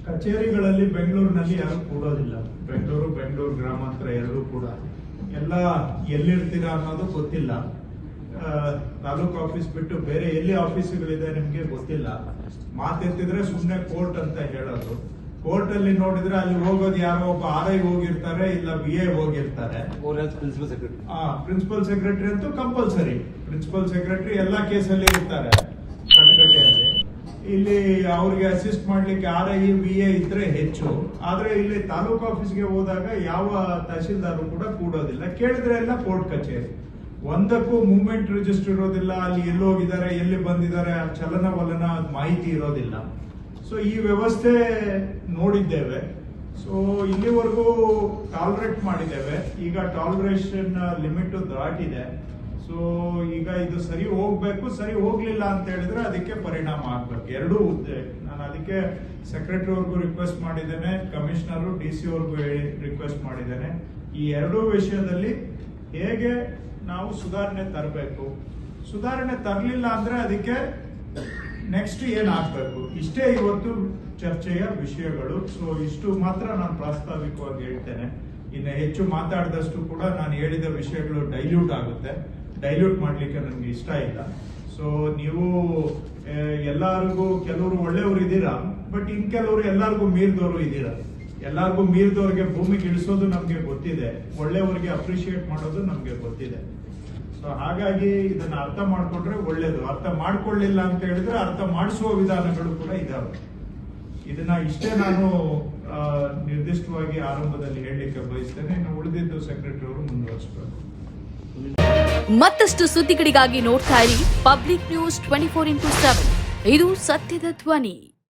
ಕಚೇರಿಗಳಲ್ಲಿ ಬೆಂಗಳೂರಿನಲ್ಲಿ ಯಾರು ಕೂಡೋದಿಲ್ಲ. ಬೆಂಗಳೂರು ಗ್ರಾಮಾಂತರ ಎರಡೂ ಕೂಡ ಎಲ್ಲ ಎಲ್ಲಿರ್ತೀರಾ ಅನ್ನೋದು ಗೊತ್ತಿಲ್ಲ. ತಾಲೂಕು ಆಫೀಸ್ ಬಿಟ್ಟು ಬೇರೆ ಎಲ್ಲಿ ಆಫೀಸುಗಳಿದೆ ನಿಮ್ಗೆ ಗೊತ್ತಿಲ್ಲ. ಮಾತೆತ್ತಿದ್ರೆ ಸುಮ್ಮನೆ ಕೋರ್ಟ್ ಅಂತ ಹೇಳೋದು. ಕೋರ್ಟ್ ಅಲ್ಲಿ ನೋಡಿದ್ರೆ ಅಲ್ಲಿ ಹೋಗೋದು ಯಾರೋ ಒಬ್ಬ RI ಹೋಗಿರ್ತಾರೆ, ಇಲ್ಲ VA ಹೋಗಿರ್ತಾರೆ. ಪ್ರಿನ್ಸಿಪಲ್ ಸೆಕ್ರೆಟರಿ ಅಂತೂ ಕಂಪಲ್ಸರಿ. ಪ್ರಿನ್ಸಿಪಲ್ ಸೆಕ್ರೆಟರಿ ಎಲ್ಲಾ ಕೇಸಲ್ಲಿ ಇರ್ತಾರೆ ಕಟಕಟೆಯಲ್ಲಿ. ಇಲ್ಲಿ ಅವ್ರಿಗೆ ಅಸಿಸ್ಟ್ ಮಾಡ್ಲಿಕ್ಕೆ RI VA ಇದ್ರೆ ಹೆಚ್ಚು. ಆದ್ರೆ ಇಲ್ಲಿ ತಾಲೂಕು ಆಫೀಸ್ಗೆ ಹೋದಾಗ ಯಾವ ತಹಶೀಲ್ದಾರ್ ಕೂಡ ಕೂಡೋದಿಲ್ಲ. ಕೇಳಿದ್ರೆ ಎಲ್ಲ ಕೋರ್ಟ್ ಕಚೇರಿ. ಒಂದಕ್ಕೂ ಮೂವ್ಮೆಂಟ್ ರಿಜಿಸ್ಟರ್ ಇರೋದಿಲ್ಲ. ಅಲ್ಲಿ ಎಲ್ಲಿ ಹೋಗಿದ್ದಾರೆ, ಎಲ್ಲಿ ಬಂದಿದ್ದಾರೆ, ಚಲನವಲನ ಮಾಹಿತಿ ಇರೋದಿಲ್ಲ. ಸೊ ಈ ವ್ಯವಸ್ಥೆ ನೋಡಿದ್ದೇವೆ. ಸೊ ಇಲ್ಲಿವರೆಗೂ ಟಾಲರೇಟ್ ಮಾಡಿದ್ದೇವೆ. ಈಗ ಟಾಲರೇಷನ್ ಲಿಮಿಟ್ ದಾಟಿದೆ. ಸೊ ಈಗ ಇದು ಸರಿ ಹೋಗ್ಬೇಕು. ಸರಿ ಹೋಗ್ಲಿಲ್ಲ ಅಂತ ಹೇಳಿದ್ರೆ ಅದಕ್ಕೆ ಪರಿಣಾಮ ಆಗ್ಬೇಕು. ಎರಡೂ ಹುದ್ದೆ. ನಾನು ಅದಕ್ಕೆ ಸೆಕ್ರೆಟರಿ ಅವ್ರಿಗೂ ರಿಕ್ವೆಸ್ಟ್ ಮಾಡಿದ್ದೇನೆ, ಕಮಿಷನರ್ DC ಅವ್ರಿಗೂ ರಿಕ್ವೆಸ್ಟ್ ಮಾಡಿದ್ದೇನೆ. ಈ ಎರಡೂ ವಿಷಯದಲ್ಲಿ ಹೇಗೆ ನಾವು ಸುಧಾರಣೆ ತರಬೇಕು, ಸುಧಾರಣೆ ತರಲಿಲ್ಲ ಅಂದ್ರೆ ಅದಕ್ಕೆ ನೆಕ್ಸ್ಟ್ ಏನಾಗಬೇಕು, ಇಷ್ಟೇ ಇವತ್ತು ಚರ್ಚೆಯ ವಿಷಯಗಳು. ಸೊ ಇಷ್ಟು ಮಾತ್ರ ನಾನು ಪ್ರಾಸ್ತಾವಿಕವಾಗಿ ಹೇಳ್ತೇನೆ. ಇನ್ನು ಹೆಚ್ಚು ಮಾತಾಡಿದಷ್ಟು ಕೂಡ ನಾನು ಹೇಳಿದ ವಿಷಯಗಳು ಡೈಲ್ಯೂಟ್ ಆಗುತ್ತೆ. ಡೈಲ್ಯೂಟ್ ಮಾಡ್ಲಿಕ್ಕೆ ನನಗೆ ಇಷ್ಟ ಇಲ್ಲ. ಸೊ ನೀವು ಎಲ್ಲರಿಗೂ ಕೆಲವರು ಒಳ್ಳೆಯವರು ಇದ್ದೀರಾ, ಬಟ್ ಇನ್ ಕೆಲವರು ಎಲ್ಲರಿಗೂ ಮೀರಿದವರು ಇದ್ದೀರಾ. ಎಲ್ಲರಿಗೂ ಮೀರಿದವ್ರಿಗೆ ಭೂಮಿಗೆ ಇಳಿಸೋದು ನಮ್ಗೆ ಗೊತ್ತಿದೆ, ಒಳ್ಳೆಯವರಿಗೆ ಅಪ್ರಿಶಿಯೇಟ್ ಮಾಡೋದು ನಮ್ಗೆ ಗೊತ್ತಿದೆ. ಸೊ ಹಾಗಾಗಿ ಇದನ್ನ ಅರ್ಥ ಮಾಡ್ಕೊಂಡ್ರೆ ಒಳ್ಳೇದು. ಅರ್ಥ ಮಾಡ್ಕೊಳ್ಳಿಲ್ಲ ಅಂತ ಹೇಳಿದ್ರೆ ಅರ್ಥ ಮಾಡಿಸುವ ವಿಧಾನಗಳು ಕೂಡ ಇದಾವೆ. ಇದನ್ನ ಇಷ್ಟೇ ನಾನು ನಿರ್ದಿಷ್ಟವಾಗಿ ಆರಂಭದಲ್ಲಿ ಹೇಳಲಿಕ್ಕೆ ಬಯಸ್ತೇನೆ. ಇನ್ನು ಉಳಿದಿದ್ದು ಸೆಕ್ರೆಟರಿ ಅವರು ಮುಂದುವರಿಸಬೇಕು. ಮತ್ತಷ್ಟು ಸುದ್ದಿಗಳಿಗಾಗಿ ನೋಡ್ತಾ ಇರಿ ಪಬ್ಲಿಕ್ ನ್ಯೂಸ್ 24x7. ಇದು ಸತ್ಯದ ಧ್ವನಿ.